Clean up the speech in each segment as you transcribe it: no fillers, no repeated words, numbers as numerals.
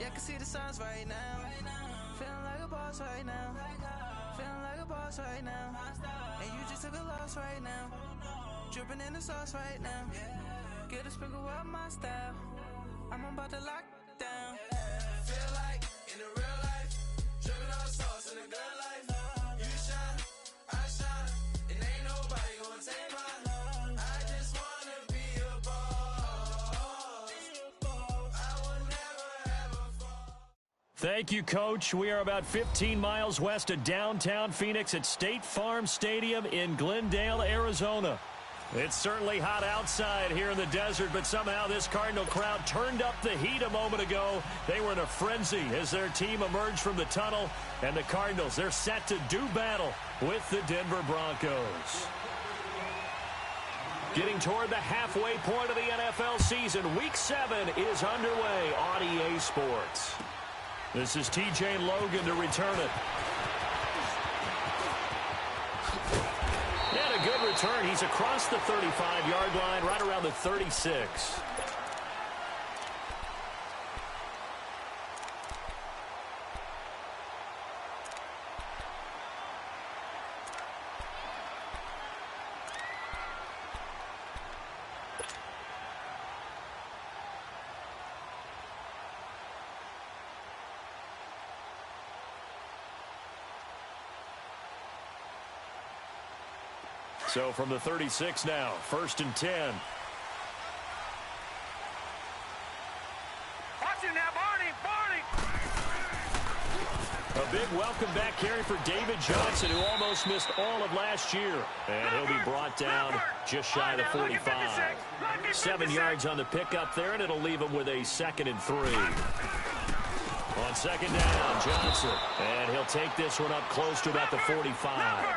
Yeah, I can see the signs right now. Feeling like a boss right now. Feeling like a boss right now. And you just took a loss right now. Dripping in the sauce right now. Get a sprinkle up my style. I'm about to lock down. Feel like in the real life, dripping on sauce in the good life. You shine, I shine, and ain't nobody gonna take mine. I just wanna be a boss. I would never ever fall. Thank you, Coach. We are about 15 miles west of downtown Phoenix at State Farm Stadium in Glendale, Arizona. It's certainly hot outside here in the desert, but somehow this Cardinal crowd turned up the heat a moment ago. They were in a frenzy as their team emerged from the tunnel, and the Cardinals, they're set to do battle with the Denver Broncos. Getting toward the halfway point of the NFL season, Week 7 is underway on EA Sports. This is TJ Logan to return it. And a good return. He's across the 35-yard line, right around the 36. So from the 36 now, 1st and 10. Watch it now, Barney! A big welcome back carry for David Johnson, who almost missed all of last year. And he'll be brought down just shy of the 45. 7 yards on the pickup there, and it'll leave him with a 2nd and 3. On 2nd down, Johnson. And he'll take this one up close to about the 45.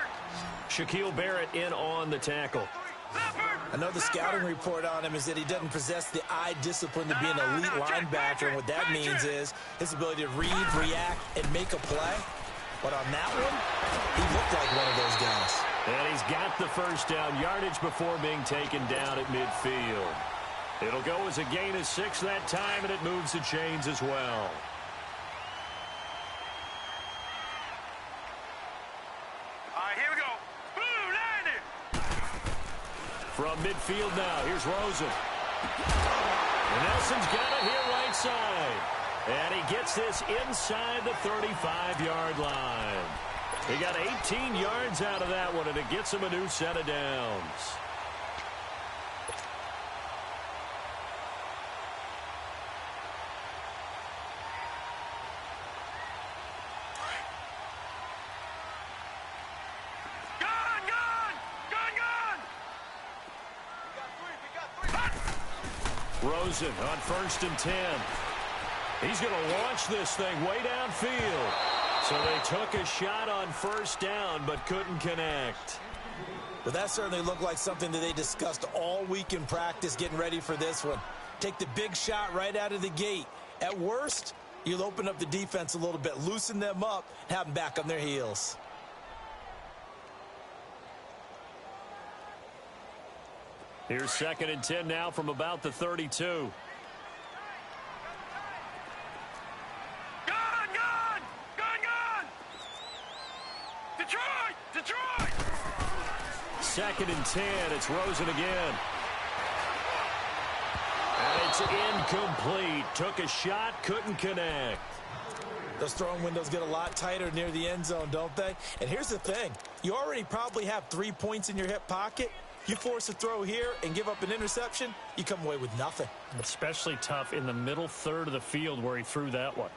Shaquille Barrett in on the tackle. I know the scouting report on him is that he doesn't possess the eye discipline to be an elite linebacker, and what that means is his ability to read, react, and make a play. But on that one, he looked like one of those guys. And he's got the first down yardage before being taken down at midfield. It'll go as a gain of 6 that time, and it moves the chains as well. From midfield now, here's Rosen. And Nelson's got it here right side. And he gets this inside the 35-yard line. He got 18 yards out of that one, and it gets him a new set of downs. Rosen on 1st and 10. He's going to launch this thing way downfield. So they took a shot on 1st down but couldn't connect. But that certainly looked like something that they discussed all week in practice getting ready for this one. Take the big shot right out of the gate. At worst, you'll open up the defense a little bit, loosen them up, have them back on their heels. Here's 2nd and 10 now from about the 32. Gone! Detroit! 2nd and 10. It's Rosen again. And it's incomplete. Took a shot, couldn't connect. Those throwing windows get a lot tighter near the end zone, don't they? And here's the thing. You already probably have 3 points in your hip pocket. You force a throw here and give up an interception, you come away with nothing. Especially tough in the middle third of the field where he threw that one.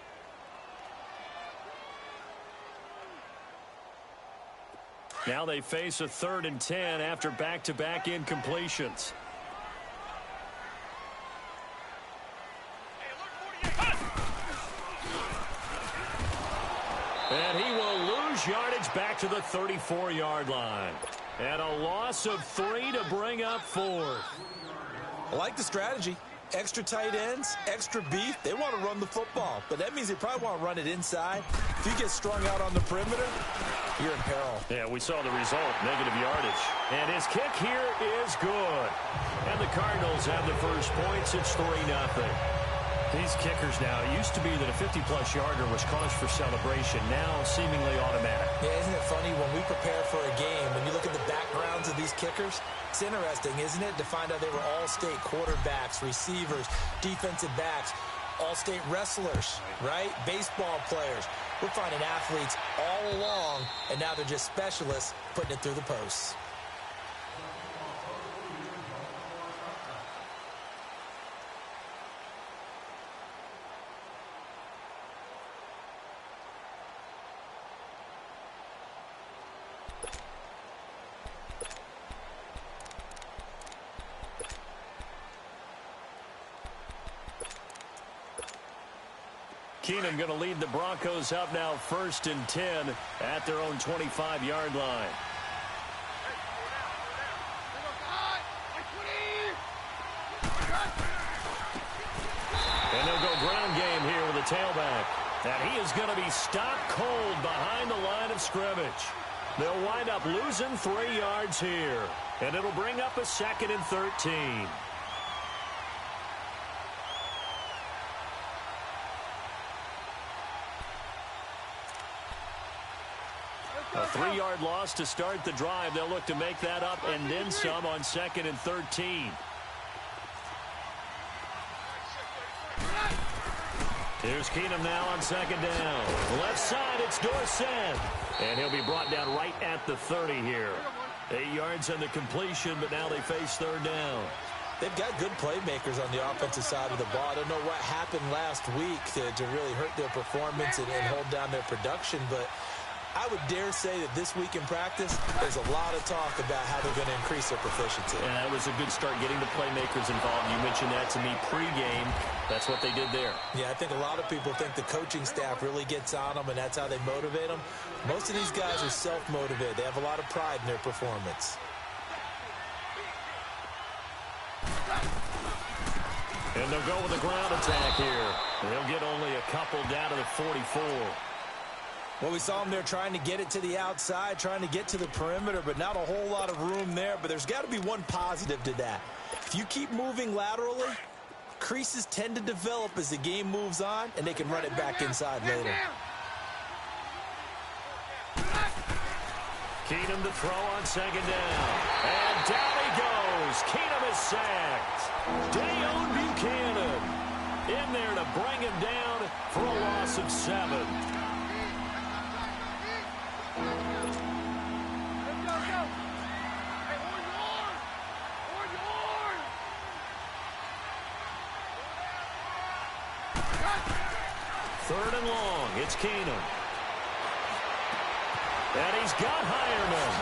Now they face a 3rd and 10 after back-to-back incompletions. And he will lose yardage back to the 34-yard line. And a loss of 3 to bring up 4th. I like the strategy. Extra tight ends, extra beef. They want to run the football, but that means they probably want to run it inside. If you get strung out on the perimeter, you're in peril. Yeah, we saw the result, negative yardage. And his kick here is good. And the Cardinals have the first points. It's 3-0. These kickers now, it used to be that a 50-plus yarder was cause for celebration, now seemingly automatic. Yeah, isn't it funny when we prepare for a game, when you look at the backgrounds of these kickers, it's interesting, isn't it, to find out they were all-state quarterbacks, receivers, defensive backs, all-state wrestlers, right? Baseball players. We're finding athletes all along, and now they're just specialists putting it through the posts. Keenum going to lead the Broncos up now 1st and 10 at their own 25-yard line. And they'll go ground game here with a tailback. And he is going to be stopped cold behind the line of scrimmage. They'll wind up losing 3 yards here. And it'll bring up a 2nd and 13. A 3-yard loss to start the drive. They'll look to make that up and then some on 2nd and 13. Here's Keenum now on 2nd down. Left side, it's Dorsett. And he'll be brought down right at the 30 here. 8 yards on the completion, but now they face 3rd down. They've got good playmakers on the offensive side of the ball. I don't know what happened last week to really hurt their performance and hold down their production, but I would dare say that this week in practice, there's a lot of talk about how they're going to increase their proficiency. And that was a good start getting the playmakers involved. You mentioned that to me pregame. That's what they did there. Yeah, I think a lot of people think the coaching staff really gets on them, and that's how they motivate them. Most of these guys are self-motivated. They have a lot of pride in their performance. And they'll go with a ground attack here. They'll get only a couple down to the 44. Well, we saw them there trying to get it to the outside, trying to get to the perimeter, but not a whole lot of room there. But there's got to be one positive to that. If you keep moving laterally, creases tend to develop as the game moves on, and they can run it back inside later. Keenum to throw on 2nd down. And down he goes. Keenum is sacked. Dayon Buchanan in there to bring him down for a loss of 7. Third and long. It's Keenum. And he's got Hireman.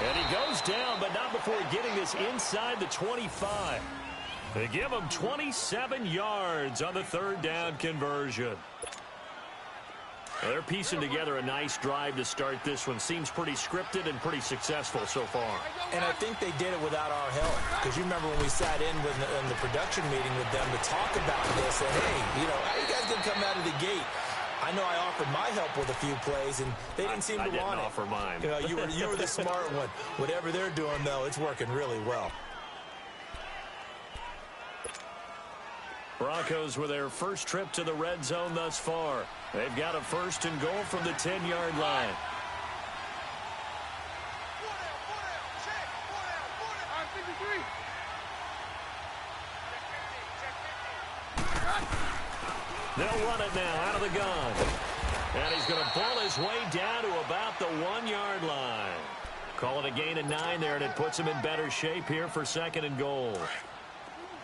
And he goes down, but not before getting this inside the 25. They give him 27 yards on the 3rd down conversion. Well, they're piecing together a nice drive to start this one. Seems pretty scripted and pretty successful so far. And I think they did it without our help. Because you remember when we sat in the production meeting with them to talk about this. And, hey, you know, how you guys didn't come out of the gate? I know I offered my help with a few plays, and they didn't seem to want it. I didn't offer mine. You know, you were the smart one. Whatever they're doing, though, it's working really well. Broncos with their first trip to the red zone thus far. They've got a 1st and goal from the 10-yard line. They'll run it now out of the gun. And he's going to pull his way down to about the 1-yard line. Call it a gain of 9 there, and it puts him in better shape here for 2nd and goal.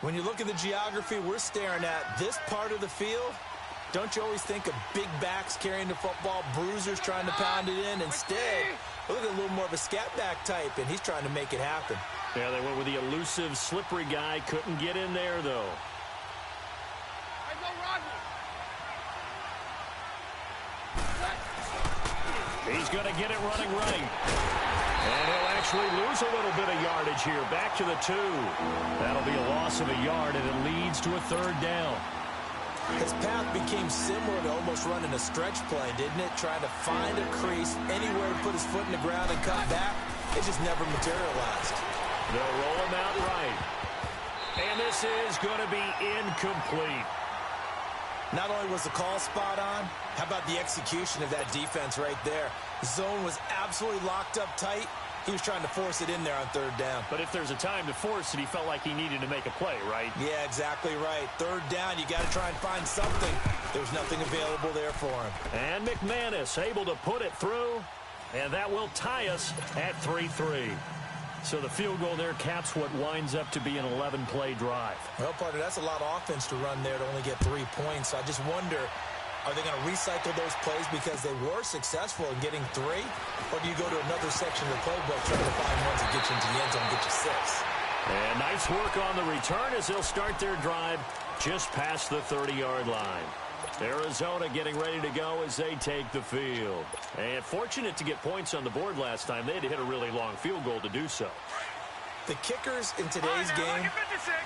When you look at the geography we're staring at, this part of the field, don't you always think of big backs carrying the football, bruisers trying to pound it in? Instead, look at a little more of a scat back type, and he's trying to make it happen. Yeah, they went with the elusive, slippery guy. Couldn't get in there, though. He's going to get it running right. And he'll actually lose a little bit of yardage here. Back to the 2. That'll be a loss of a yard, and it leads to a 3rd down. His path became similar to almost running a stretch play, didn't it? Trying to find a crease, anywhere to put his foot in the ground and cut back. It just never materialized. They'll roll him out right. And this is going to be incomplete. Not only was the call spot on, how about the execution of that defense right there? The zone was absolutely locked up tight. He was trying to force it in there on third down. But if there's a time to force it, he felt like he needed to make a play, right? Yeah, exactly right. Third down, you got to try and find something. There's nothing available there for him. And McManus able to put it through, and that will tie us at 3-3. So the field goal there caps what winds up to be an 11-play drive. Well, partner, that's a lot of offense to run there to only get 3 points. So I just wonder, are they going to recycle those plays because they were successful in getting 3? Or do you go to another section of the playbook trying to find ones that get you into the end zone and get you 6? And nice work on the return as they'll start their drive just past the 30-yard line. Arizona getting ready to go as they take the field. And fortunate to get points on the board last time. They had to hit a really long field goal to do so. The kickers in today's game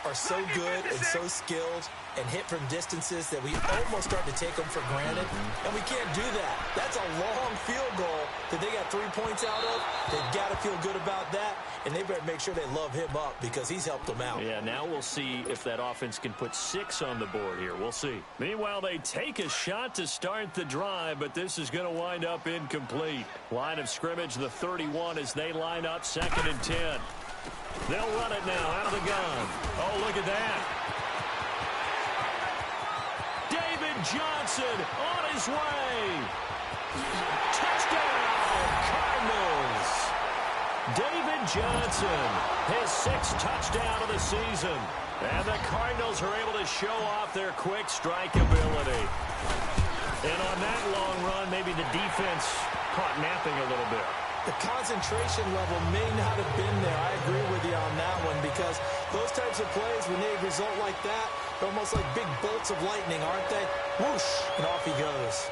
are so good and so skilled and hit from distances that we almost start to take them for granted. And we can't do that. That's a long field goal that they got 3 points out of. They've got to feel good about that. And they better make sure they love him up because he's helped them out. Yeah, now we'll see if that offense can put 6 on the board here. We'll see. Meanwhile, they take a shot to start the drive, but this is going to wind up incomplete. Line of scrimmage, the 31 as they line up 2nd and 10. They'll run it now out of the gun. Oh, look at that. David Johnson on his way. Touchdown, Cardinals. David Johnson, his 6th touchdown of the season. And the Cardinals are able to show off their quick strike ability. And on that long run, maybe the defense caught napping a little bit. The concentration level may not have been there. I agree with you on that one because those types of plays, when they result like that, they're almost like big bolts of lightning, aren't they? Whoosh, and off he goes.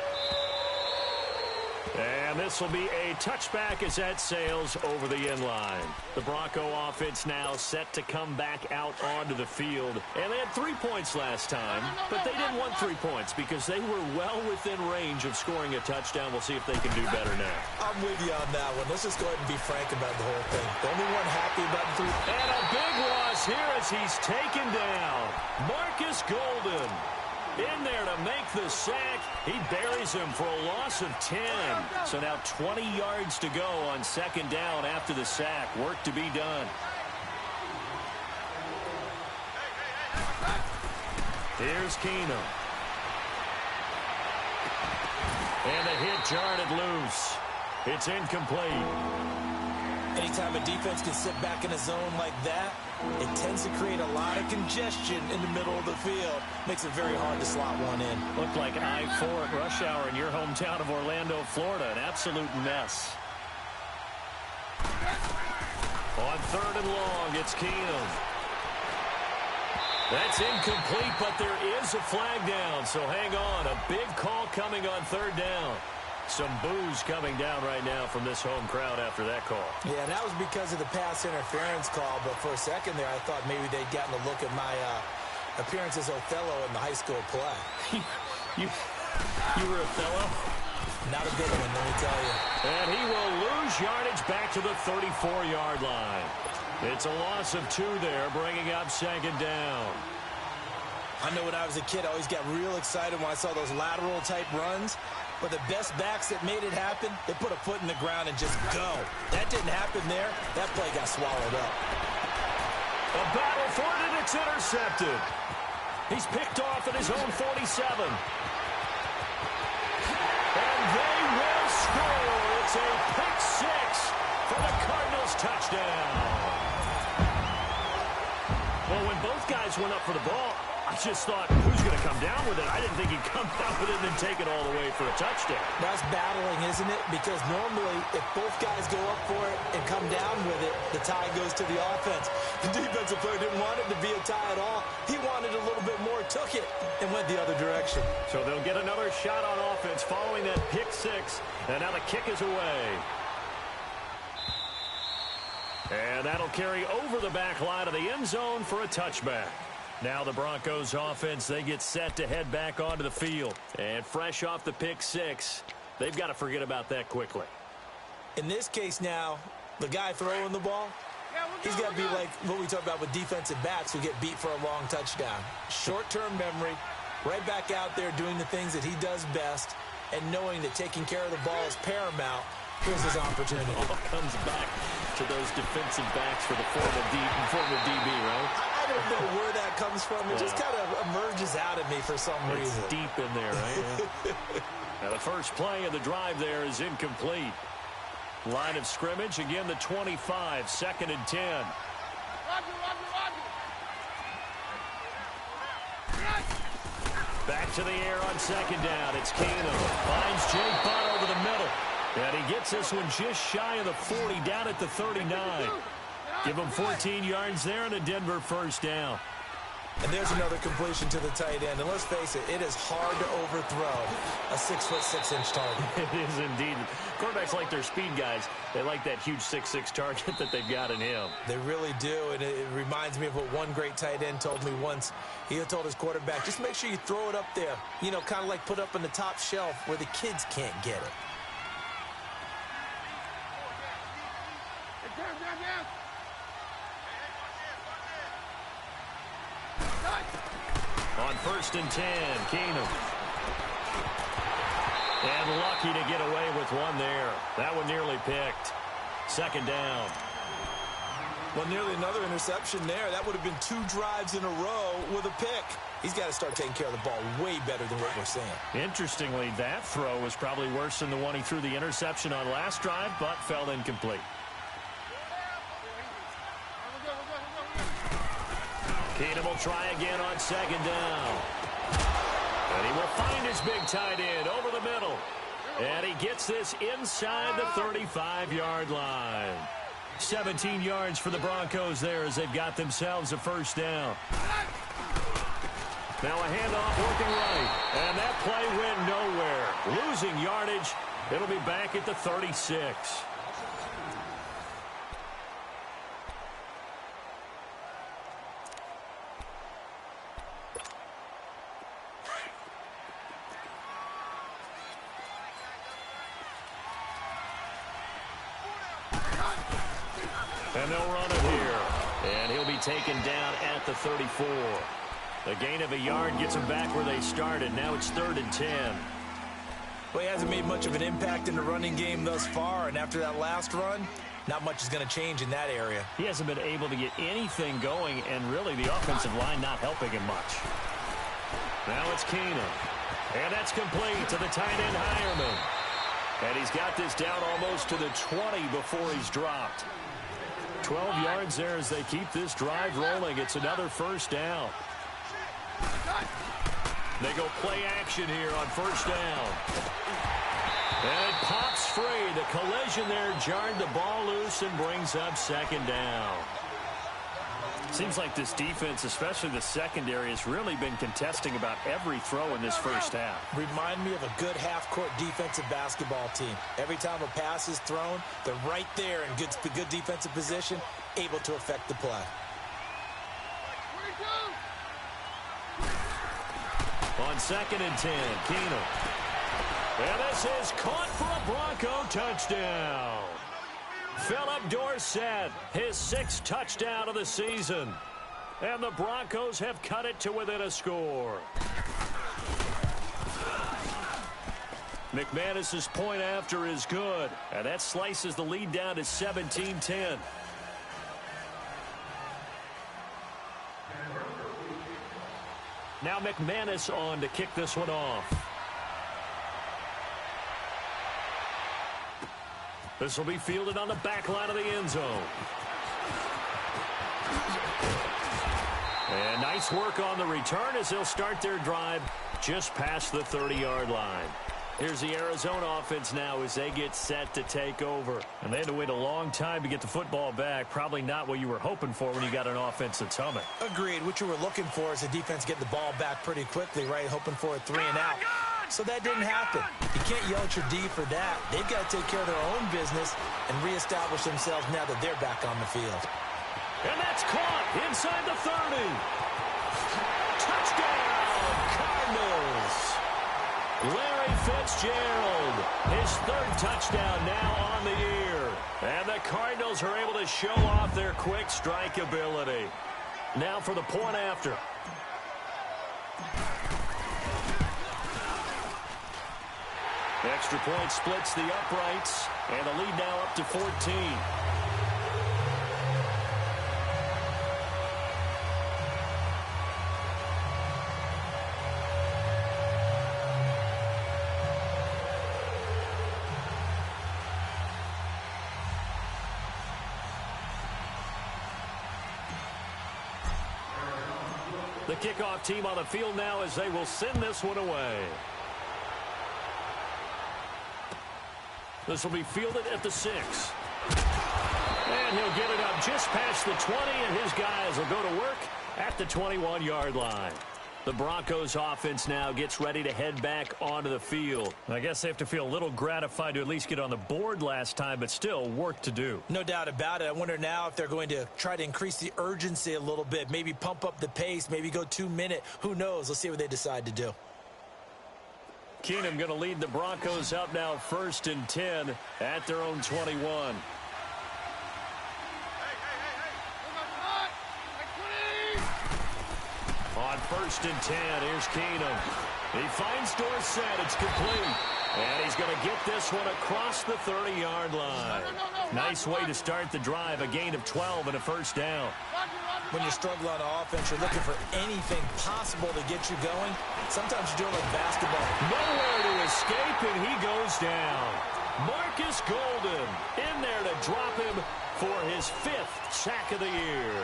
And this will be a touchback as that sails over the end line. The Bronco offense now set to come back out onto the field. And they had 3 points last time, but they didn't want 3 points because they were well within range of scoring a touchdown. We'll see if they can do better now. I'm with you on that one. Let's just go ahead and be frank about the whole thing. The only one happy about the 3. And a big loss here as he's taken down. Marcus Golden in there to make the sack. He buries him for a loss of 10. So now 20 yards to go on 2nd down after the sack. Work to be done. Here's Keenum. And the hit jarred it loose. It's incomplete. Anytime a defense can sit back in a zone like that, it tends to create a lot of congestion in the middle of the field. Makes it very hard to slot one in. Looked like I-4 at rush hour in your hometown of Orlando, Florida. An absolute mess. On 3rd and long, it's Keenum. That's incomplete, but there is a flag down, so hang on. A big call coming on 3rd down. Some boos coming down right now from this home crowd after that call. Yeah, that was because of the pass interference call, but for a second there I thought maybe they'd gotten a look at my appearance as Othello in the high school play. You were Othello? Not a good one, let me tell you. And he will lose yardage back to the 34-yard line. It's a loss of 2 there, bringing up 2nd down. I know when I was a kid, I always got real excited when I saw those lateral-type runs. But the best backs that made it happen, they put a foot in the ground and just go. That didn't happen there. That play got swallowed up. A battle for it, and it's intercepted. He's picked off at his own 47. And they will score. It's a pick 6 for the Cardinals touchdown. Well, when both guys went up for the ball, I just thought, who's going to come down with it? I didn't think he'd come down with it and then take it all the way for a touchdown. That's battling, isn't it? Because normally, if both guys go up for it and come down with it, the tie goes to the offense. The defensive player didn't want it to be a tie at all. He wanted a little bit more, took it, and went the other direction. So they'll get another shot on offense following that pick 6. And now the kick is away. And that'll carry over the back line of the end zone for a touchback. Now the Broncos offense, they get set to head back onto the field. And fresh off the pick 6, they've got to forget about that quickly. In this case now, the guy throwing the ball, He's got to be like what we talk about with defensive backs who get beat for a long touchdown. Short-term memory, right back out there doing the things that he does best, and knowing that taking care of the ball is paramount. Here's his opportunity. All comes back to those defensive backs for the former DB, right? I don't know where that comes from. It just kind of emerges out of me for some reason. It's deep in there, right? Now the first play of the drive there is incomplete. Line of scrimmage, again the 25, 2nd and 10. Back to the air on 2nd down. It's Keenum. Finds Jake Butt over the middle. And he gets this one just shy of the 40, down at the 39. Give him 14 yards there and a Denver first down. And there's another completion to the tight end. And let's face it, it is hard to overthrow a 6'6" target. It is indeed. Quarterbacks like their speed guys. They like that huge 6'6" target that they've got in him. They really do, and it reminds me of what one great tight end told me once. He told his quarterback, just make sure you throw it up there. You know, kind of like put up on the top shelf where the kids can't get it. On 1st and 10, Keenum. And lucky to get away with one there. That one nearly picked. 2nd down. Well, nearly another interception there. That would have been 2 drives in a row with a pick. He's got to start taking care of the ball way better than what we're seeing. Interestingly, that throw was probably worse than the one he threw the interception on last drive, but fell incomplete. Keenum will try again on 2nd down. And he will find his big tight end over the middle. And he gets this inside the 35-yard line. 17 yards for the Broncos there as they've got themselves a first down. Now a handoff working right. And that play went nowhere. Losing yardage. It'll be back at the 36. And they'll run it here. And he'll be taken down at the 34. A gain of a yard gets them back where they started. Now it's 3rd and 10. Well, he hasn't made much of an impact in the running game thus far. And after that last run, not much is going to change in that area. He hasn't been able to get anything going. And really the offensive line not helping him much. Now it's Keenum. And that's complete to the tight end Hireman. And he's got this down almost to the 20 before he's dropped. 12 yards there as they keep this drive rolling. It's another first down. They go play action here on 1st down. And it pops free. The collision there jarred the ball loose and brings up 2nd down. Seems like this defense, especially the secondary, has really been contesting about every throw in this first half. Remind me of a good half-court defensive basketball team. Every time a pass is thrown, they're right there in good defensive position, able to affect the play. On 2nd and 10, Keenum. And this is caught for a Bronco touchdown. Philip Dorsett, his 6th touchdown of the season. And the Broncos have cut it to within a score. McManus's point after is good. And that slices the lead down to 17-10. Now McManus on to kick this one off. This will be fielded on the back line of the end zone. And nice work on the return as they'll start their drive just past the 30-yard line. Here's the Arizona offense now as they get set to take over. And they had to wait a long time to get the football back. Probably not what you were hoping for when you got an offense that's humming. Agreed. What you were looking for is the defense getting the ball back pretty quickly, right? Hoping for a 3 and out. So that didn't happen. You can't yell at your D for that. They've got to take care of their own business and reestablish themselves now that they're back on the field. And that's caught inside the 30. Touchdown, Cardinals. Larry Larry Fitzgerald. His third touchdown now on the year. And the Cardinals are able to show off their quick strike ability. Now for the point after. Extra point splits the uprights, and the lead now up to 14. The kickoff team on the field now as they will send this one away. This will be fielded at the 6. And he'll get it up just past the 20, and his guys will go to work at the 21-yard line. The Broncos offense now gets ready to head back onto the field. I guess they have to feel a little gratified to at least get on the board last time, but still work to do. No doubt about it. I wonder now if they're going to try to increase the urgency a little bit, maybe pump up the pace, maybe go 2-minute. Who knows? Let's see what they decide to do. Keenum going to lead the Broncos up now 1st and 10 at their own 21. On 1st and 10, here's Keenum. He finds Dorsett. It's complete. And he's going to get this one across the 30-yard line. Nice way to start the drive. A gain of 12 and a first down. When you struggle on offense, you're looking for anything possible to get you going. Sometimes you're doing like basketball. Nowhere to escape, and he goes down. Marcus Golden in there to drop him for his 5th sack of the year.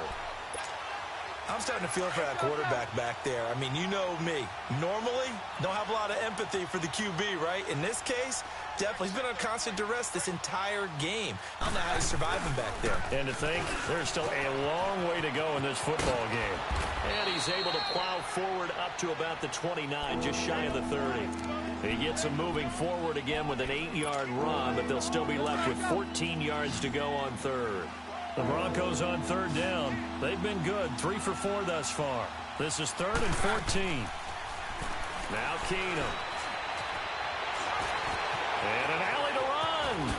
I'm starting to feel for that quarterback back there. I mean, you know me. Normally, don't have a lot of empathy for the QB, right? In this case, definitely. He's been on constant duress this entire game. I don't know how he's surviving back there. And to think, there's still a long way to go in this football game. And he's able to plow forward up to about the 29, just shy of the 30. He gets him moving forward again with an 8-yard run, but they'll still be left with 14 yards to go on 3rd. The Broncos on 3rd down. They've been good, 3 for 4 thus far. This is 3rd and 14. Now Keenum. And an alley to run.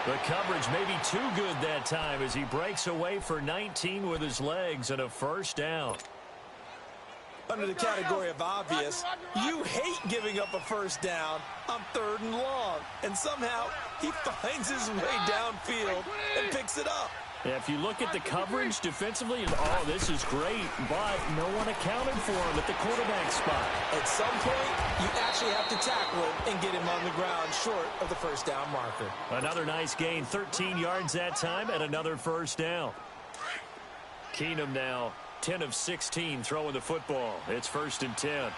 The coverage may be too good that time as he breaks away for 19 with his legs and a first down. Under the category of obvious, you hate giving up a first down on 3rd and long. And somehow, he finds his way downfield and picks it up. Yeah, if you look at the coverage defensively, oh, this is great, but no one accounted for him at the quarterback spot. At some point, you actually have to tackle him and get him on the ground short of the first down marker. Another nice gain, 13 yards that time, and another first down. Keenum now 10 of 16 throwing the football. It's 1st and 10.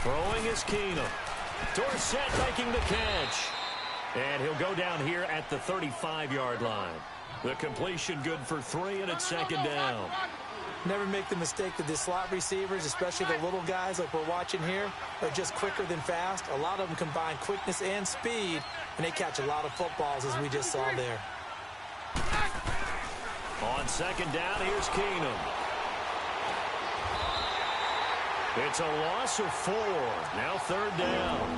Throwing is Keenum. Dorsett making the catch. And he'll go down here at the 35-yard line. The completion good for 3, and it's 2nd down. Never make the mistake that the slot receivers, especially the little guys like we're watching here, are just quicker than fast. A lot of them combine quickness and speed, and they catch a lot of footballs, as we just saw there. On 2nd down, here's Keenum. It's a loss of 4. Now 3rd down.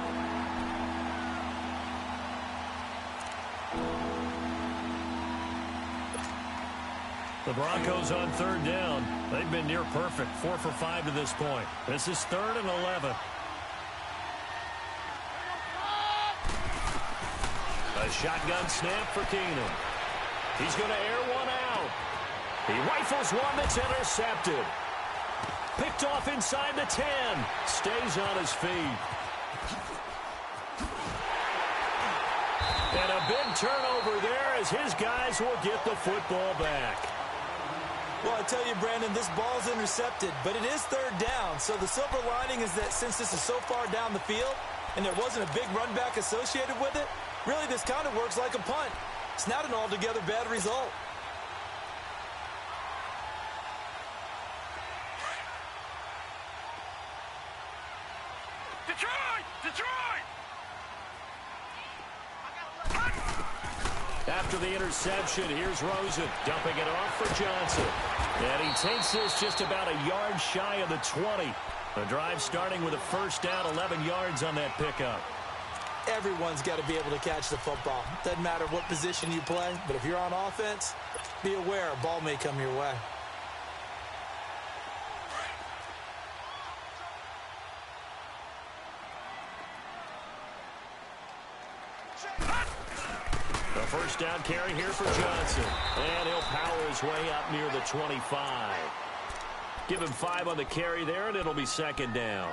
The Broncos on 3rd down. They've been near perfect, 4 for 5 to this point. This is 3rd and 11. A shotgun snap for Keenum. He's going to air one out. He rifles one that's intercepted. Picked off inside the 10. Stays on his feet. And a big turnover there as his guys will get the football back. Well, I tell you, Brandon, this ball's intercepted, but it is 3rd down. So the silver lining is that since this is so far down the field and there wasn't a big run back associated with it, really this kind of works like a punt. It's not an altogether bad result. Detroit! Detroit! After the interception, here's Rosen dumping it off for Johnson. And he takes this just about a yard shy of the 20. The drive starting with a first down, 11 yards on that pickup. Everyone's got to be able to catch the football. Doesn't matter what position you play, but if you're on offense, be aware a ball may come your way. The first down carry here for Johnson. And he'll power his way up near the 25. Give him 5 on the carry there, and it'll be second down.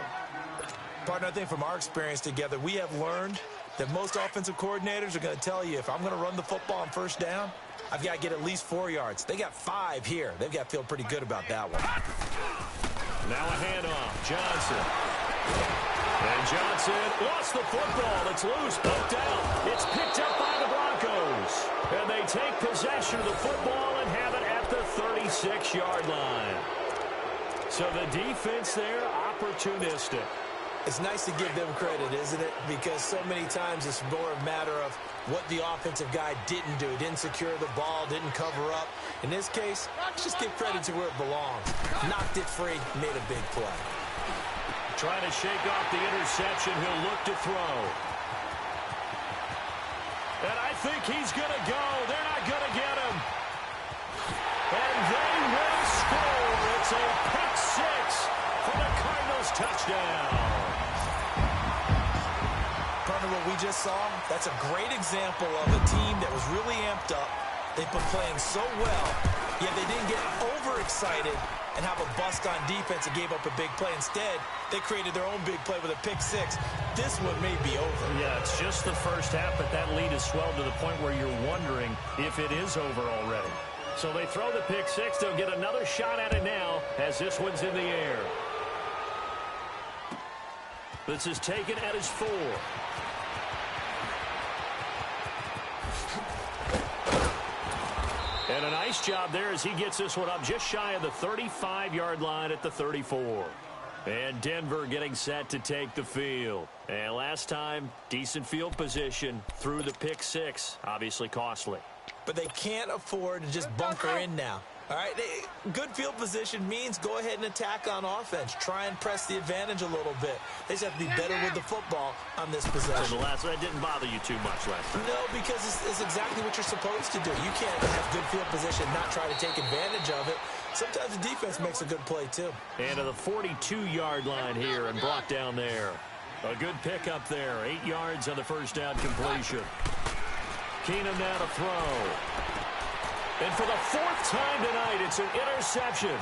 Partner, I think from our experience together, we have learned that most offensive coordinators are going to tell you, if I'm going to run the football on first down, I've got to get at least 4 yards. They got 5 here. They've got to feel pretty good about that one. Now a handoff. Johnson. And Johnson lost the football. It's loose, poked out. It's picked up by the Broncos. And they take possession of the football and have it at the 36-yard line. So the defense there, opportunistic. It's nice to give them credit, isn't it? Because so many times it's more a matter of what the offensive guy didn't do. Didn't secure the ball, didn't cover up. In this case, just give credit to where it belongs. Knocked it free, made a big play. Trying to shake off the interception. He'll look to throw. And I think he's going to go. They're not going to get him. And they will score. It's a pick 6 for the Cardinals touchdown. Partner, what we just saw, that's a great example of a team that was really amped up. They've been playing so well, yet they didn't get overexcited and have a bust on defense and gave up a big play. Instead, they created their own big play with a pick 6. This one may be over. Yeah, it's just the first half, but that lead has swelled to the point where you're wondering if it is over already. So they throw the pick 6. They'll get another shot at it now as this one's in the air. This is taken at his 4. And a nice job there as he gets this one up just shy of the 35-yard line at the 34. And Denver getting set to take the field. And last time, decent field position through the pick 6. Obviously costly. But they can't afford to just bunker in now. All right, good field position means go ahead and attack on offense. Try and press the advantage a little bit. They just have to be better with the football on this possession. So the last one didn't bother you too much last time. No, because it's exactly what you're supposed to do. You can't have good field position, not try to take advantage of it. Sometimes the defense makes a good play, too. And to the 42-yard line here and brought down there. A good pickup there. 8 yards on the first down completion. Keenum now to throw. And for the 4th time tonight, it's an interception.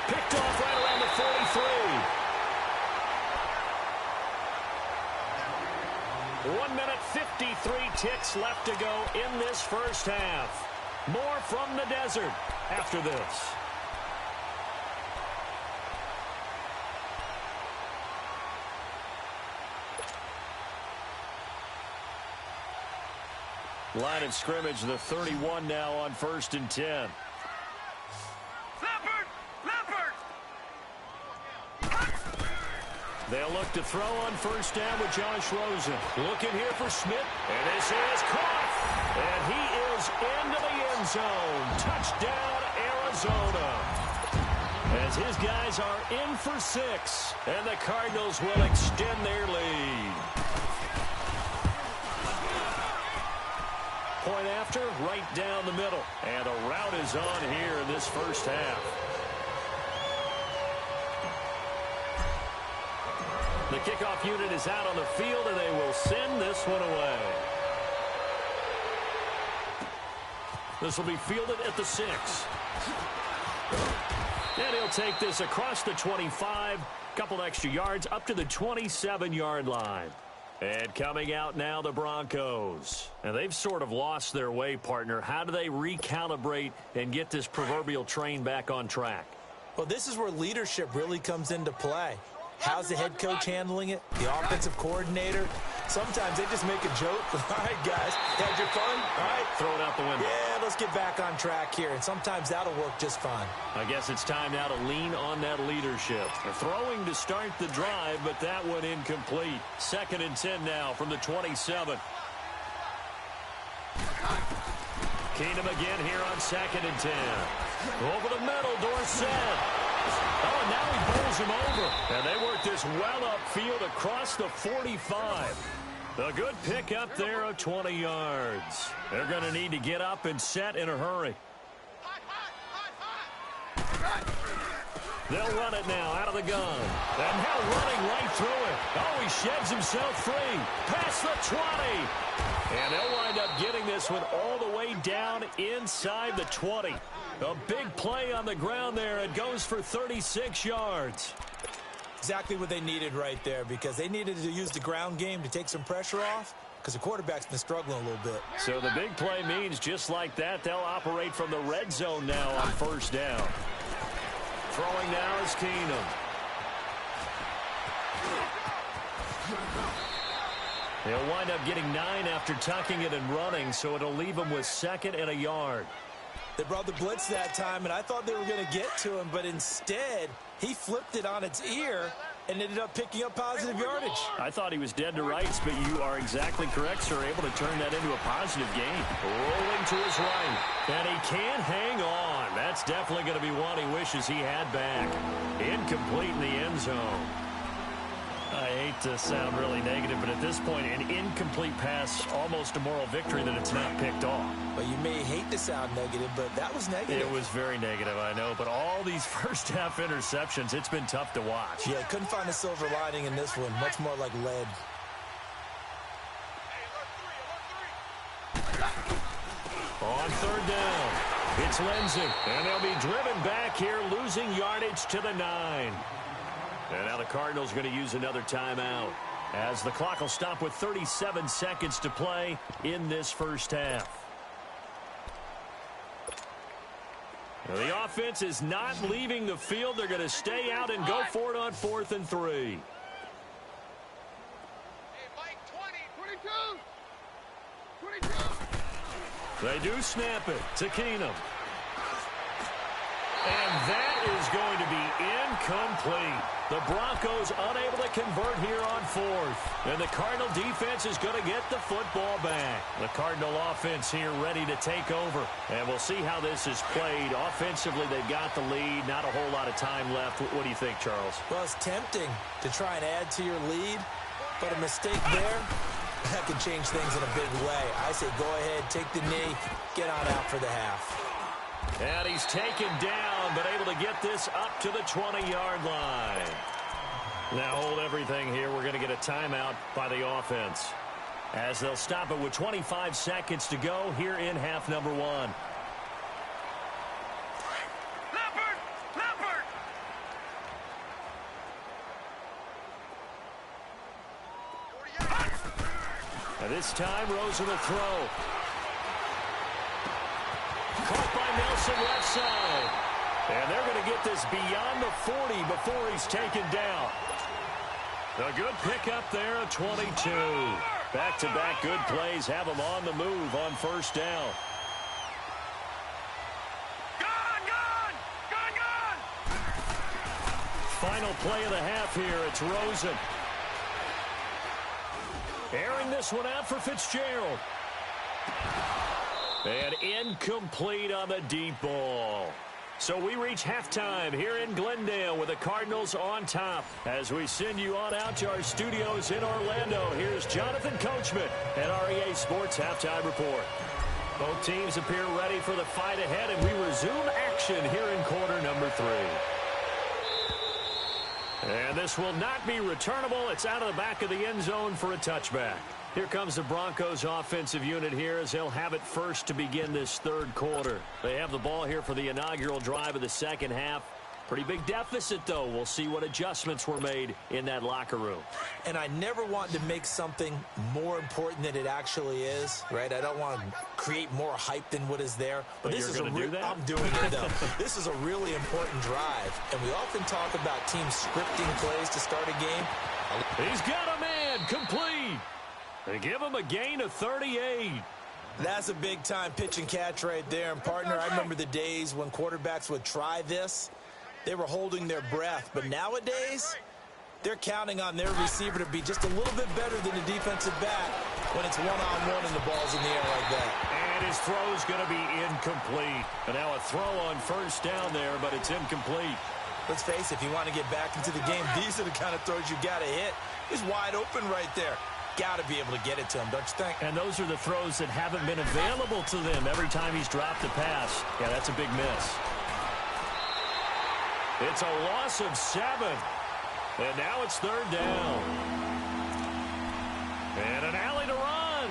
Picked off right around the 43. 1 minute, 53 ticks left to go in this first half. More from the desert after this. Line of scrimmage, the 31 now on 1st and 10. Leopard! They'll look to throw on first down with Josh Rosen. Looking here for Smith. And this is caught. And he is into the end zone. Touchdown, Arizona. As his guys are in for 6. And the Cardinals will extend their lead. Point after, right down the middle. And a rout is on here in this first half. The kickoff unit is out on the field, and they will send this one away. This will be fielded at the 6. And he'll take this across the 25. Couple extra yards up to the 27-yard line. And coming out now, the Broncos. And they've sort of lost their way, partner. How do they recalibrate and get this proverbial train back on track? Well, this is where leadership really comes into play. How's the head coach handling it? The offensive coordinator? Sometimes they just make a joke. All right, guys, had your fun? All right. Throw it out the window. Yeah, let's get back on track here. And sometimes that'll work just fine. I guess it's time now to lean on that leadership. They're throwing to start the drive, but that one incomplete. 2nd and 10 now from the 27. Keenum again here on 2nd and 10. Over the middle, Dorsett. Oh, and now he bowls him over. And they work this well upfield across the 45. A good pick up there of 20 yards. They're going to need to get up and set in a hurry. They'll run it now out of the gun. And now running right through it. Oh, he sheds himself free. Past the 20. And they'll wind up getting this one all the way down inside the 20. A big play on the ground there. It goes for 36 yards. Exactly what they needed right there, because they needed to use the ground game to take some pressure off, because the quarterback's been struggling a little bit. So the big play means just like that, they'll operate from the red zone now on first down. Throwing now is Keenum. He'll wind up getting 9 after tucking it and running, so it'll leave him with 2nd and a yard. They brought the blitz that time, and I thought they were going to get to him, but instead he flipped it on its ear and ended up picking up positive yardage. I thought he was dead to rights, but you are exactly correct, sir. Able to turn that into a positive gain. Rolling to his right, and he can't hang on. That's definitely going to be one he wishes he had back. Incomplete in the end zone. I hate to sound really negative, but at this point, an incomplete pass, almost a moral victory that it's not picked off. Well, you may hate to sound negative, but that was negative. It was very negative, I know, but all these first-half interceptions, it's been tough to watch. Yeah, couldn't find a silver lining in this one. Much more like lead. On third down, it's Lindsey, and they'll be driven back here, losing yardage to the 9. And now the Cardinals are going to use another timeout, as the clock will stop with 37 seconds to play in this first half. Now the offense is not leaving the field. They're going to stay out and go for it on 4th and 3. Hey, Mike, 22. They do snap it to Keenum. And that is going to be incomplete. The Broncos unable to convert here on 4th. And the Cardinal defense is going to get the football back. The Cardinal offense here ready to take over. And we'll see how this is played. Offensively, they've got the lead. Not a whole lot of time left. What do you think, Charles? Well, it's tempting to try and add to your lead, but a mistake there, that could change things in a big way. I say go ahead, take the knee, get on out for the half. And he's taken down, but able to get this up to the 20-yard line. Now hold everything here. We're going to get a timeout by the offense, as they'll stop it with 25 seconds to go here in half number 1. Leopard! And this time, Rosen will throw. Caught by Nelson left side. And they're going to get this beyond the 40 before he's taken down. A good pickup there at 22. Back-to-back good plays have them on the move on first down. Gone! Final play of the half here. It's Rosen. Airing this one out for Fitzgerald. And incomplete on the deep ball. So we reach halftime here in Glendale with the Cardinals on top. As we send you on out to our studios in Orlando, here's Jonathan Coachman at REA Sports Halftime Report. Both teams appear ready for the fight ahead, and we resume action here in quarter number 3. And this will not be returnable. It's out of the back of the end zone for a touchback. Here comes the Broncos offensive unit here as they'll have it first to begin this third quarter. They have the ball here for the inaugural drive of the second half. Pretty big deficit, though. We'll see what adjustments were made in that locker room. And I never want to make something more important than it actually is, right? I don't want to create more hype than what is there. But this you're going to do that? I'm doing it, though. This is a really important drive. And we often talk about teams scripting plays to start a game. He's got a man complete. They give him a gain of 38. That's a big-time pitch and catch right there. And, partner, I remember the days when quarterbacks would try this. They were holding their breath. But nowadays, they're counting on their receiver to be just a little bit better than the defensive back when it's one-on-one and the ball's in the air like that. And And his throw's going to be incomplete. And now a throw on first down there, but it's incomplete. Let's face it, if you want to get back into the game, these are the kind of throws you got to hit. He's wide open right there. Got to be able to get it to him, don't you think? And those are the throws that haven't been available to them every time he's dropped a pass. Yeah, that's a big miss. It's a loss of 7. And now it's third down. And an alley to run.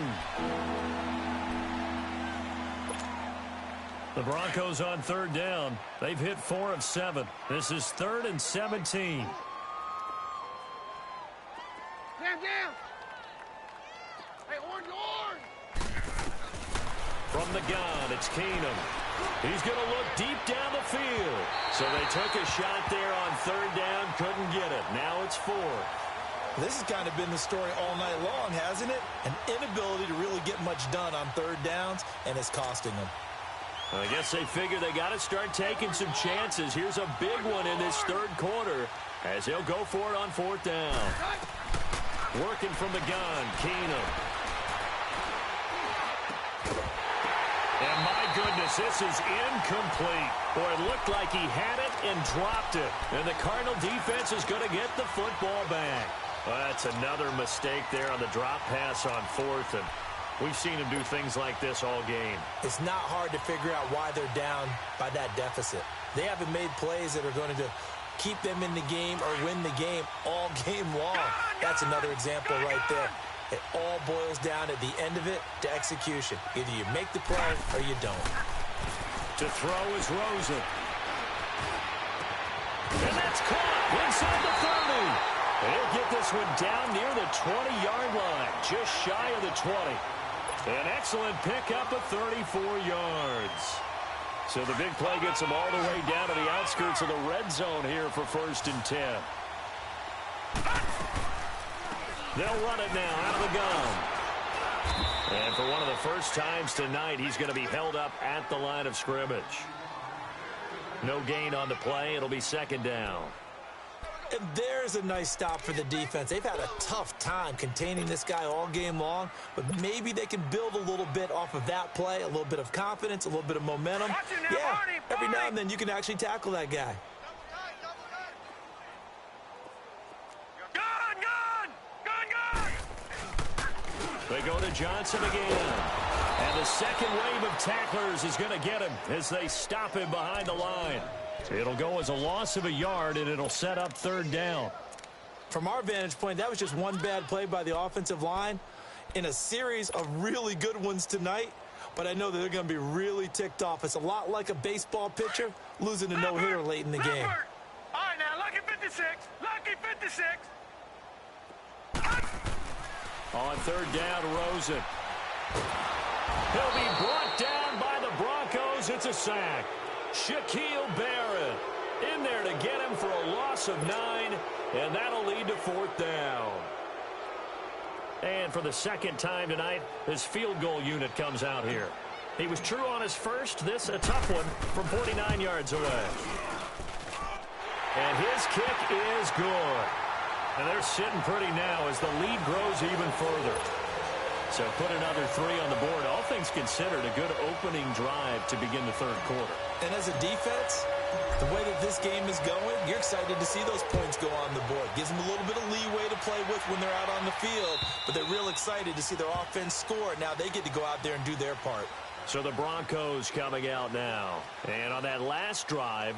The Broncos on third down. They've hit 4 of 7. This is 3rd and 17. Down. Hey, orange. From the gun, it's Keenum. He's going to look deep down the field. So they took a shot there on third down, couldn't get it. Now it's 4. This has kind of been the story all night long, hasn't it? An inability to really get much done on third downs, and it's costing them. I guess they figure they got to start taking some chances. Here's a big one in this third quarter as he'll go for it on 4th down. Working from the gun, Keenum. And my goodness, this is incomplete. Boy, it looked like he had it and dropped it. And the Cardinal defense is going to get the football back. Well, that's another mistake there on the drop pass on 4th. And we've seen him do things like this all game. It's not hard to figure out why they're down by that deficit. They haven't made plays that are going to keep them in the game or win the game all game long. That's another example right there. It all boils down at the end of it to execution. Either you make the play or you don't. To throw is Rosen. And that's caught inside the 30. He'll get this one down near the 20-yard line, just shy of the 20. An excellent pickup of 34 yards. So the big play gets them all the way down to the outskirts of the red zone here for 1st and 10. They'll run it now out of the gun. And for one of the first times tonight, he's going to be held up at the line of scrimmage. No gain on the play. It'll be 2nd down. And there's a nice stop for the defense. They've had a tough time containing this guy all game long, but maybe they can build a little bit off of that play, a little bit of confidence, a little bit of momentum. Yeah, every now and then you can actually tackle that guy. They go to Johnson again. And the second wave of tacklers is going to get him as they stop him behind the line. It'll go as a loss of a yard, and it'll set up 3rd down. From our vantage point, that was just one bad play by the offensive line in a series of really good ones tonight. But I know that they're going to be really ticked off. It's a lot like a baseball pitcher losing a no-hitter late in the game. All right, now, lucky 56. Lucky 56. On 3rd down, Rosen. He'll be brought down by the Broncos. It's a sack. Shaquille Barrett in there to get him for a loss of 9, and that'll lead to 4th down. And for the second time tonight, his field goal unit comes out here. He was true on his first. This a tough one from 49 yards away. And his kick is good. And they're sitting pretty now as the lead grows even further. So put another 3 on the board. All things considered, a good opening drive to begin the 3rd quarter. And as a defense, the way that this game is going, you're excited to see those points go on the board. Gives them a little bit of leeway to play with when they're out on the field, but they're real excited to see their offense score. Now they get to go out there and do their part. So the Broncos coming out now. And on that last drive,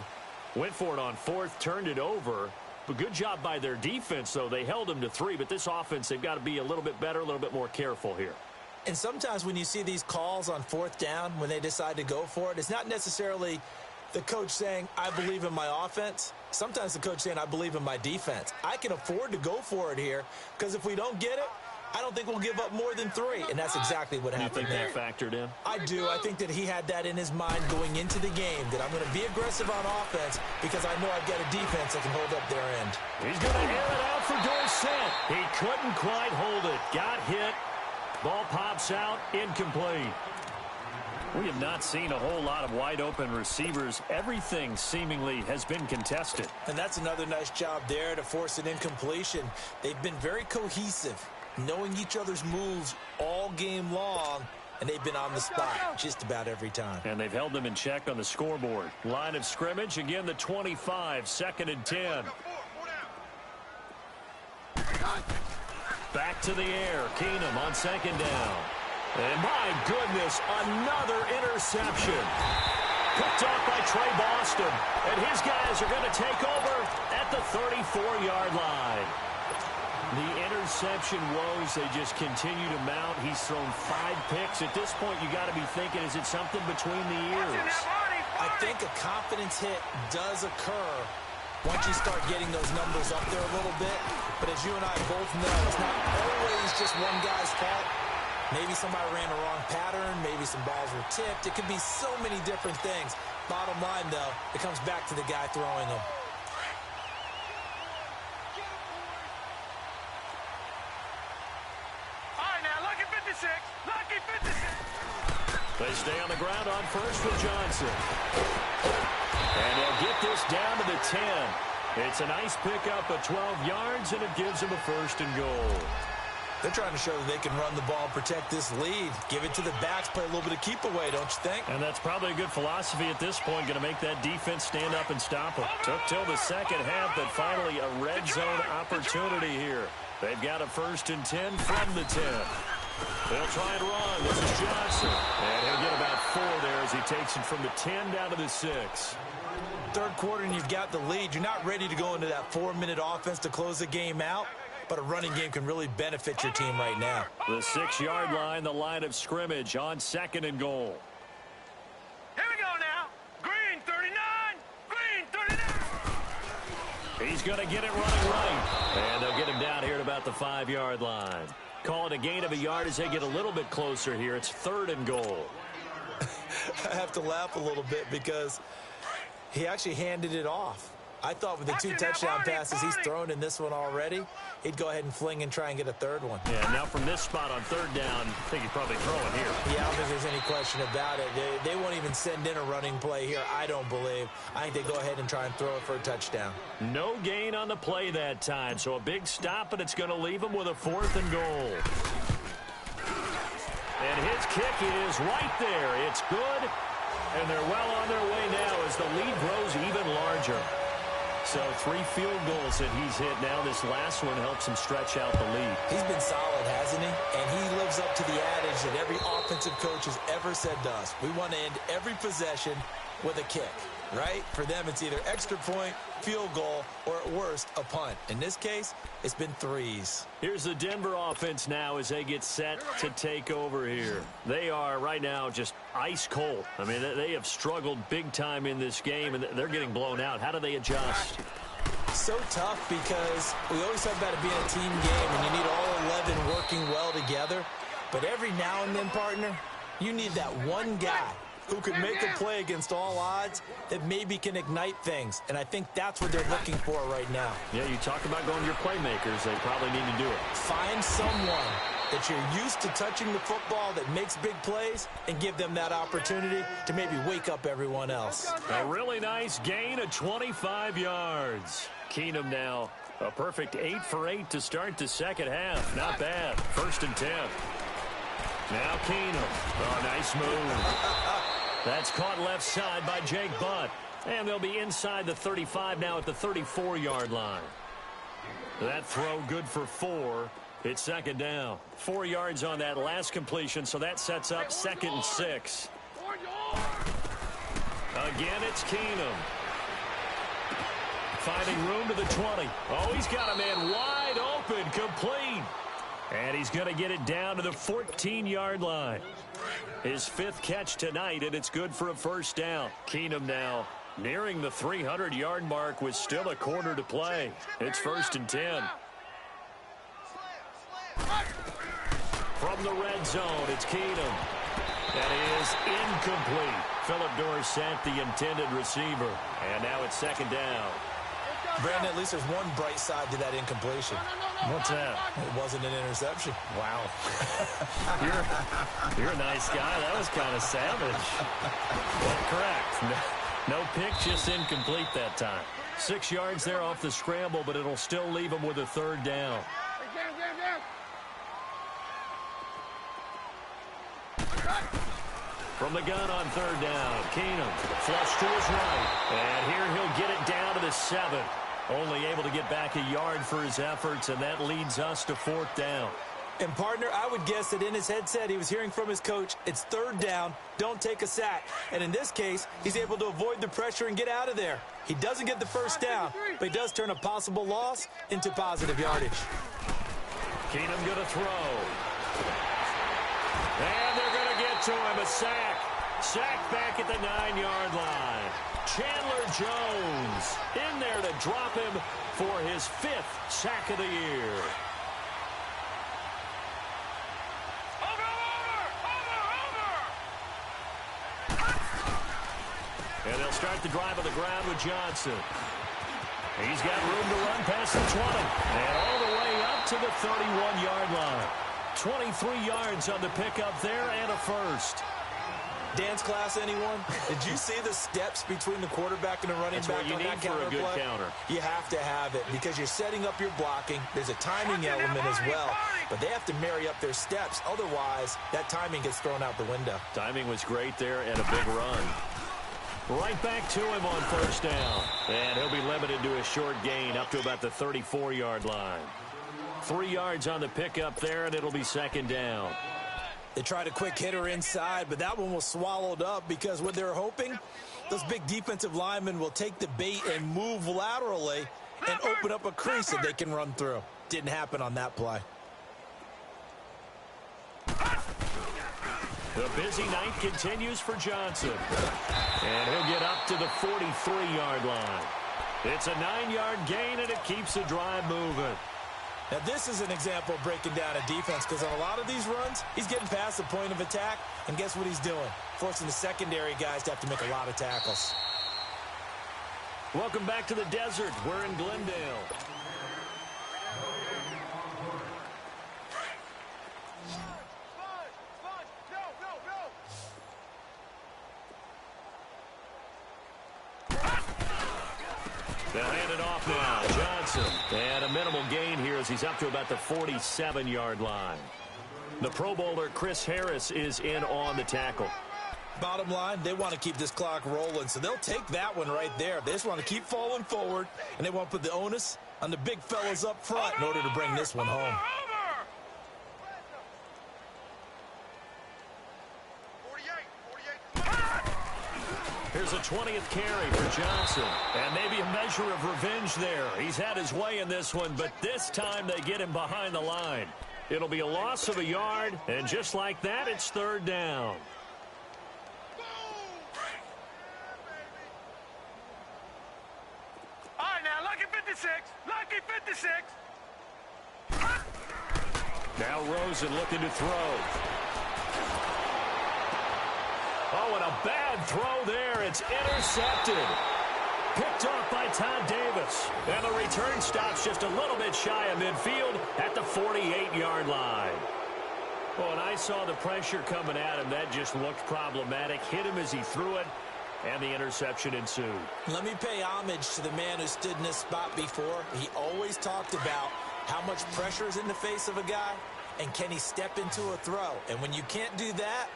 went for it on 4th, turned it over. But good job by their defense, though. They held them to 3, but this offense, they've got to be a little bit better, a little bit more careful here. And sometimes when you see these calls on 4th down, when they decide to go for it, it's not necessarily the coach saying, I believe in my offense. Sometimes the coach saying, I believe in my defense. I can afford to go for it here because if we don't get it, I don't think we'll give up more than 3. And that's exactly what happened there. You think that factored in? I do. I think that he had that in his mind going into the game, that I'm going to be aggressive on offense because I know I've got a defense that can hold up their end. He's going to air it out for Dorsett. He couldn't quite hold it. Got hit. Ball pops out, incomplete. We have not seen a whole lot of wide-open receivers. Everything seemingly has been contested. And that's another nice job there to force an incompletion. They've been very cohesive, knowing each other's moves all game long, and they've been on the spot just about every time. And they've held them in check on the scoreboard. Line of scrimmage, again the 25, 2nd and 10. Back to the air. Keenum on 2nd down. And my goodness, another interception. Picked off by Trey Boston. And his guys are going to take over at the 34-yard line. The interception woes, they just continue to mount. He's thrown 5 picks. At this point, you got to be thinking, is it something between the ears? I think a confidence hit does occur once you start getting those numbers up there a little bit. But as you and I both know, it's not always just one guy's fault. Maybe somebody ran the wrong pattern. Maybe some balls were tipped. It could be so many different things. Bottom line, though, it comes back to the guy throwing them. All right, now, lucky 56. Lucky 56. They stay on the ground on first with Johnson. And they'll get this down to the 10. It's a nice pickup of 12 yards, and it gives them a 1st and goal. They're trying to show that they can run the ball and protect this lead. Give it to the backs, play a little bit of keep away, don't you think? And that's probably a good philosophy at this point, going to make that defense stand up and stop them. Took till the second half, but finally a red zone opportunity here. They've got a 1st and 10 from the 10. They'll try and run. This is Johnson. And he'll get about 4 there as he takes it from the 10 down to the 6. Third quarter and you've got the lead. You're not ready to go into that 4-minute offense to close the game out, but a running game can really benefit your team right now. The 6-yard line, the line of scrimmage on 2nd and goal. Here we go now. Green 39. Green 39. He's going to get it running right. And they'll get him down here at about the 5-yard line. Call it a gain of a yard as they get a little bit closer here. It's 3rd and goal. I have to laugh a little bit because he actually handed it off. I thought with the 2 touchdown passes he's thrown in this one already, he'd go ahead and fling and try and get a 3rd one. Yeah, now from this spot on 3rd down, I think he's probably throwing here. Yeah, I don't think there's any question about it. They won't even send in a running play here, I don't believe. I think they go ahead and try and throw it for a touchdown. No gain on the play that time, so a big stop, and it's going to leave him with a 4th and goal. And his kick is right there. It's good, and they're well on their way now as the lead grows even larger. So 3 field goals that he's hit now. This last one helps him stretch out the lead. He's been solid, hasn't he? And he lives up to the adage that every offensive coach has ever said to us. We want to end every possession with a kick, right? For them, it's either extra point, field goal, or at worst, a punt. In this case, it's been 3s. Here's the Denver offense now as they get set to take over here. They are right now just ice cold. I mean, they have struggled big time in this game, and they're getting blown out. How do they adjust? So tough because we always talk about it being a team game, and you need all 11 working well together. But every now and then, partner, you need that one guy who could make a play against all odds that maybe can ignite things. And I think that's what they're looking for right now. Yeah, you talk about going to your playmakers. They probably need to do it. Find someone that you're used to touching the football that makes big plays and give them that opportunity to maybe wake up everyone else. A really nice gain of 25 yards. Keenum now a perfect 8 for 8 to start the second half. Not bad. 1st and 10. Now Keenum. Oh, nice move. That's caught left side by Jake Butt. And they'll be inside the 35 now at the 34-yard line. That throw good for 4. It's 2nd down. 4 yards on that last completion, so that sets up 2nd and 6. Again, it's Keenum. Finding room to the 20. Oh, he's got a man wide open, complete. And he's going to get it down to the 14-yard line. His 5th catch tonight, and it's good for a 1st down. Keenum now nearing the 300-yard mark with still a quarter to play. It's 1st and 10. From the red zone, it's Keenum. That is incomplete. Philip Dorsett, the intended receiver. And now it's 2nd down. Brandon, at least there's one bright side to that incompletion. What's that? It wasn't an interception. Wow. You're a nice guy. That was kind of savage. But correct. No pick, just incomplete that time. 6 yards there off the scramble, but it'll still leave him with a 3rd down. From the gun on third down, Keenum flush to his right. And here he'll get it down to the 7. Only able to get back a yard for his efforts, and that leads us to fourth down. And, partner, I would guess that in his headset he was hearing from his coach, it's third down, don't take a sack. And in this case, he's able to avoid the pressure and get out of there. He doesn't get the first down, but he does turn a possible loss into positive yardage. Keenum going to throw. And they're going to get to him, a sack. Sack back at the 9-yard line. Chandler Jones in there to drop him for his 5th sack of the year. And they'll start the drive on the ground with Johnson. He's got room to run past the 20. And all the way up to the 31-yard line. 23 yards on the pickup there and a first. Dance class, anyone? Did you see the steps between the quarterback and the running back on that counter play? That's what you need for a good counter. You have to have it because you're setting up your blocking. There's a timing element as well, but they have to marry up their steps. Otherwise, that timing gets thrown out the window. Timing was great there and a big run. Right back to him on first down. And he'll be limited to a short gain up to about the 34-yard line. 3 yards on the pickup there, and it'll be second down. They tried a quick hitter inside, but that one was swallowed up because what they're hoping, those big defensive linemen will take the bait and move laterally and open up a crease that they can run through. Didn't happen on that play. The busy night continues for Johnson. And he'll get up to the 43-yard line. It's a 9-yard gain, and it keeps the drive moving. Now, this is an example of breaking down a defense because on a lot of these runs, he's getting past the point of attack, and guess what he's doing? Forcing the secondary guys to have to make a lot of tackles. Welcome back to the desert. We're in Glendale. They'll hand it off now. Johnson. And a minimal gain here as he's up to about the 47-yard line. The Pro Bowler Chris Harris is in on the tackle. Bottom line, they want to keep this clock rolling, so they'll take that one right there. They just want to keep falling forward, and they want to put the onus on the big fellas up front in order to bring this one home. Here's a 20th carry for Johnson. And maybe a measure of revenge there. He's had his way in this one, but this time they get him behind the line. It'll be a loss of a yard, and just like that, it's third down. All right, now, lucky 56. Lucky 56. Now Rosen looking to throw. Oh, and a bad throw there. It's intercepted. Picked off by Todd Davis. And the return stops just a little bit shy of midfield at the 48-yard line. Well, and I saw the pressure coming at him. That just looked problematic. Hit him as he threw it, and the interception ensued. Let me pay homage to the man who stood in this spot before. He always talked about how much pressure is in the face of a guy, and can he step into a throw. And when you can't do that,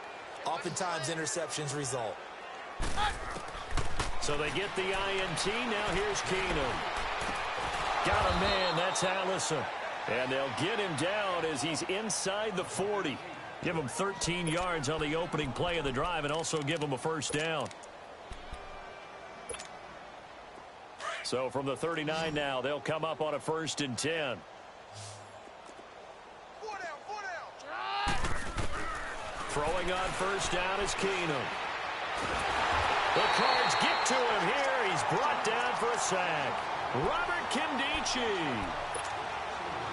oftentimes interceptions result. So they get the INT. Now here's Keenum. Got a man. That's Allison. And they'll get him down as he's inside the 40. Give him 13 yards on the opening play of the drive and also give him a first down. So from the 39 now, they'll come up on a 1st and 10. Throwing on first down is Keenum. The Cards get to him here. He's brought down for a sack. Robert Kindici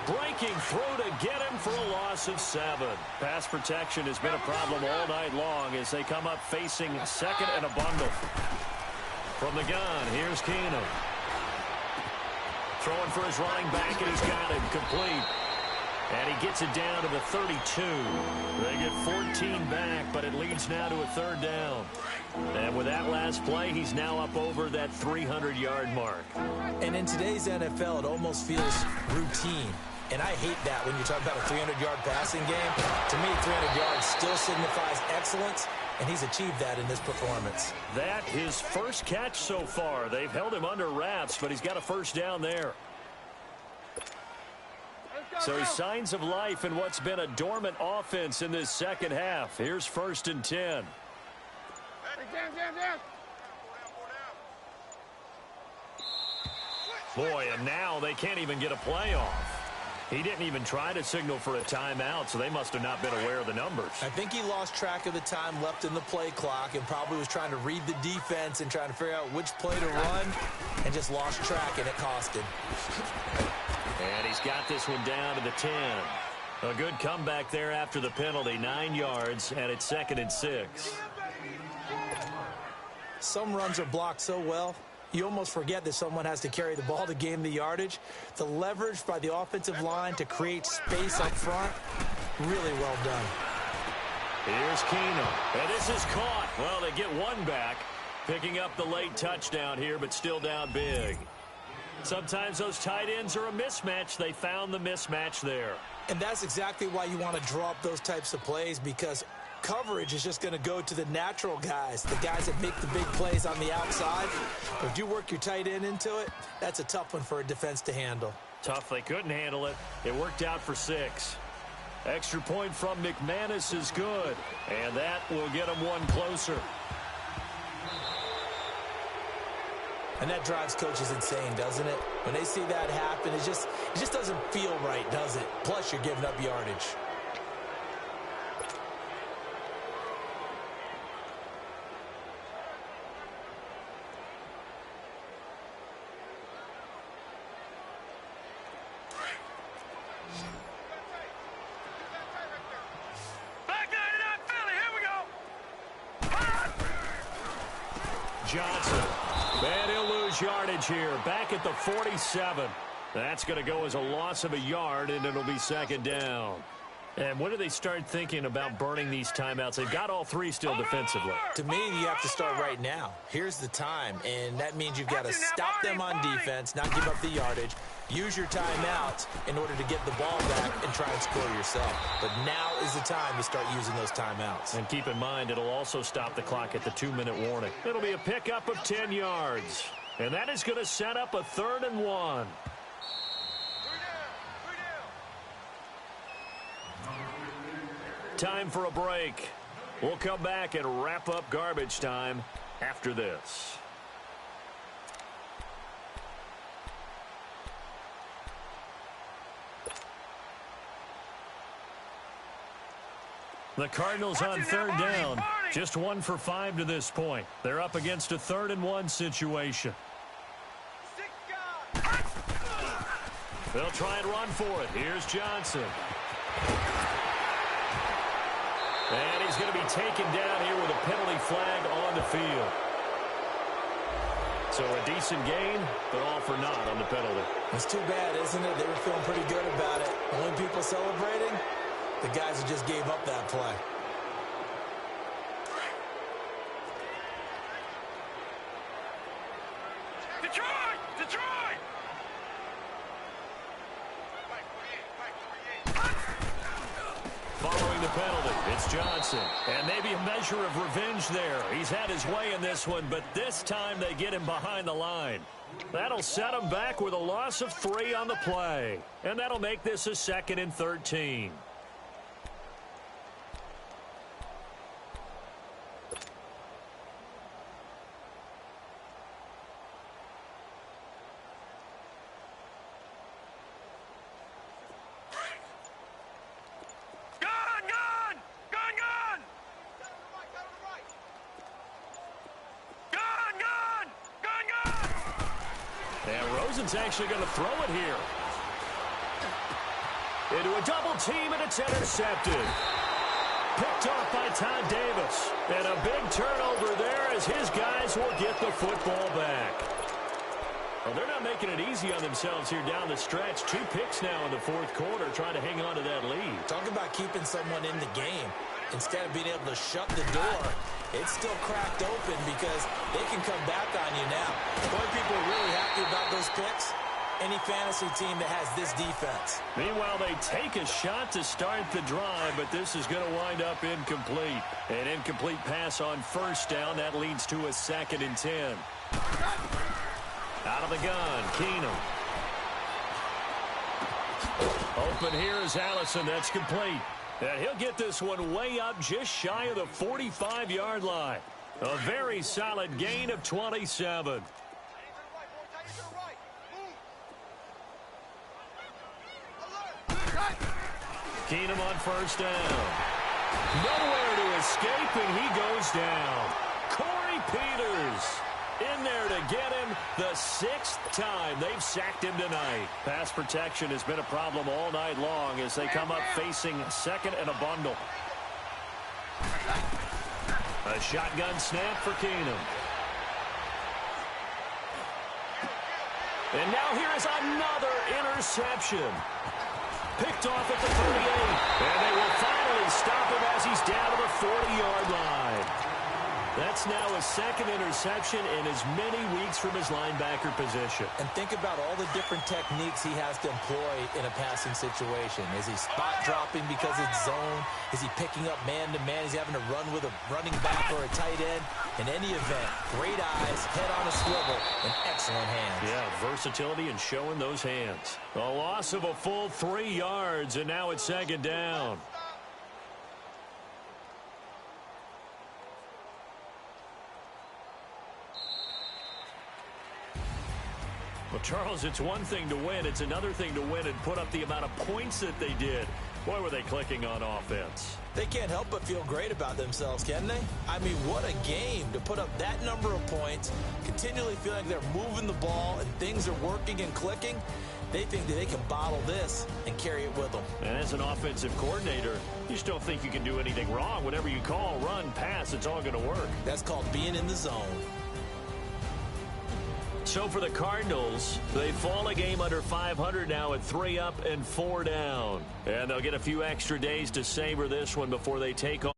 breaking through to get him for a loss of 7. Pass protection has been a problem all night long as they come up facing second and a bundle. From the gun, here's Keenum. Throwing for his running back, and he's got him complete. And he gets it down to the 32. They get 14 back, but it leads now to a 3rd down. And with that last play, he's now up over that 300-yard mark. And in today's NFL, it almost feels routine. And I hate that when you're talking about a 300-yard passing game. To me, 300 yards still signifies excellence, and he's achieved that in this performance. That his first catch so far. They've held him under wraps, but he's got a first down there. So signs of life in what's been a dormant offense in this second half. Here's 1st and 10. Boy, and now they can't even get a play off. He didn't even try to signal for a timeout, so they must have not been aware of the numbers. I think he lost track of the time left in the play clock and probably was trying to read the defense and trying to figure out which play to run and just lost track, and it cost him. And he's got this one down to the 10. A good comeback there after the penalty, 9 yards, and it's 2nd and 6. Some runs are blocked so well, you almost forget that someone has to carry the ball to gain the yardage. The leverage by the offensive line to create space up front, really well done. Here's Keenum, and this is caught. Well, they get one back, picking up the late touchdown here, but still down big. Sometimes those tight ends are a mismatch. They found the mismatch there. And that's exactly why you want to draw up those types of plays, because coverage is just going to go to the natural guys, the guys that make the big plays on the outside. But if you work your tight end into it, that's a tough one for a defense to handle. Tough. They couldn't handle it. It worked out for 6. Extra point from McManus is good, and that will get them one closer. And that drives coaches insane, doesn't it? When they see that happen, it just doesn't feel right, does it? Plus, you're giving up yardage. Johnson. And he'll lose yardage here. Back at the 47. That's going to go as a loss of a yard, and it'll be 2nd down. And when do they start thinking about burning these timeouts? They've got all 3 still defensively. To me, you have to start right now. Here's the time, and that means you've got to stop them on defense, not give up the yardage, use your timeouts in order to get the ball back and try and score yourself. But now is the time to start using those timeouts. And keep in mind, it'll also stop the clock at the 2-minute warning. It'll be a pickup of 10 yards. And that is going to set up a 3rd and 1. Time for a break. We'll come back and wrap up garbage time after this. The Cardinals on 3rd down. Just 1 for 5 to this point. They're up against a 3rd and 1 situation. They'll try and run for it. Here's Johnson. And he's going to be taken down here with a penalty flag on the field. So a decent gain, but all for naught on the penalty. It's too bad, isn't it? They were feeling pretty good about it. Only people celebrating, the guys who just gave up that play. Detroit! Detroit! Following the penalty, it's Johnson. And maybe a measure of revenge there. He's had his way in this one, but this time they get him behind the line. That'll set him back with a loss of 3 on the play. And that'll make this a 2nd and 13. Rosen's actually going to throw it here. Into a double team, and it's intercepted. Picked off by Todd Davis. And a big turnover there as his guys will get the football back. Well, they're not making it easy on themselves here down the stretch. 2 picks now in the 4th quarter, trying to hang on to that lead. Talk about keeping someone in the game. Instead of being able to shut the door, it's still cracked open because they can come back on you now. Boy, people are really happy about those picks, any fantasy team that has this defense. Meanwhile, they take a shot to start the drive, but this is going to wind up incomplete. An incomplete pass on first down. That leads to a 2nd and 10. Out of the gun, Keenum. Open here is Allison. That's complete. And he'll get this one way up just shy of the 45-yard line. A very solid gain of 27. Keenum on first down. Nowhere to escape, and he goes down. Corey Peters in there to get him the 6th time they've sacked him tonight. Pass protection has been a problem all night long as they come up facing 2nd and a bundle. A shotgun snap for Keenum. And now here is another interception. Picked off at the 38. And they will finally stop him as he's down to the 40-yard line. That's now a 2nd interception in as many weeks from his linebacker position. And think about all the different techniques he has to employ in a passing situation. Is he spot dropping because it's zone? Is he picking up man-to-man? Is he having to run with a running back or a tight end? In any event, great eyes, head on a swivel, and excellent hands. Yeah, versatility and showing those hands. A loss of a full 3 yards, and now it's 2nd down. Well, Charles, it's one thing to win. It's another thing to win and put up the amount of points that they did. Boy, were they clicking on offense. They can't help but feel great about themselves, can they? I mean, what a game to put up that number of points, continually feeling like they're moving the ball and things are working and clicking. They think that they can bottle this and carry it with them. And as an offensive coordinator, you just don't think you can do anything wrong. Whatever you call, run, pass, it's all going to work. That's called being in the zone. So for the Cardinals, they fall a game under 500 now at 3 up and 4 down. And they'll get a few extra days to savor this one before they take on